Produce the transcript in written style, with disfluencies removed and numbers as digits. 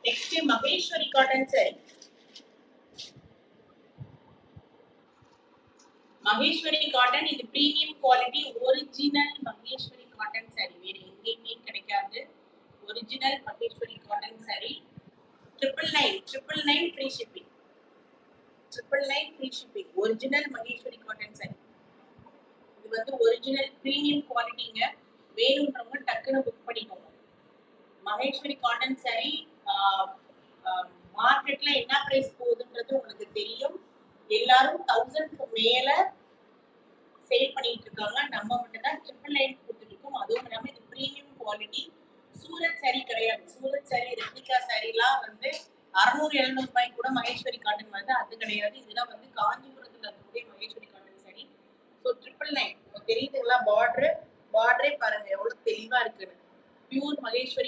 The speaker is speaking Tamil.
Next Maheshwari cotton saree. Maheshwari cotton is premium quality original Maheshwari cotton saree. வேற எங்கேயுமே கிடைக்காது. Original Maheshwari cotton saree. 999 free shipping. 999 free shipping. Original Maheshwari cotton saree. இது வந்து ஒரிஜினல் பிரீமியம் குவாலிட்டிங்க. வேணும்ன்றவங்க டக்குன்னு புக் பண்ணிக்கோங்க. மகேஸ்வரி காட்டன் சாரி மார்க்கெட்ல என்ன பிரைஸ் போகுதுன்றது உங்களுக்கு தெரியும். எல்லாரும் 1000க்கு மேல சேல் பண்ணிட்டு இருக்காங்க. நம்ம மட்டும் தான் 999 கொடுத்துட்டு இருக்கோம். அதுவும் இல்லாம இது பிரீமியம் குவாலிட்டி. சூரத் சாரி கிடையாது. சூரத் சாரி ரெப்ளிகா சாரிலாம் வந்து 600-700 ரூபாய் கூட மகேஸ்வரி காட்டன் வந்து அது கிடையாது. இதெல்லாம் வந்து காஞ்சிபுரத்துல இருக்கக்கூடிய மகேஸ்வரி காட்டன் சாரி. ஸோ 999 தெரியுதுங்களா? பார்டரே பாருங்க எவ்வளவு தெளிவா இருக்குன்னு. பியூர் மகேஸ்வரி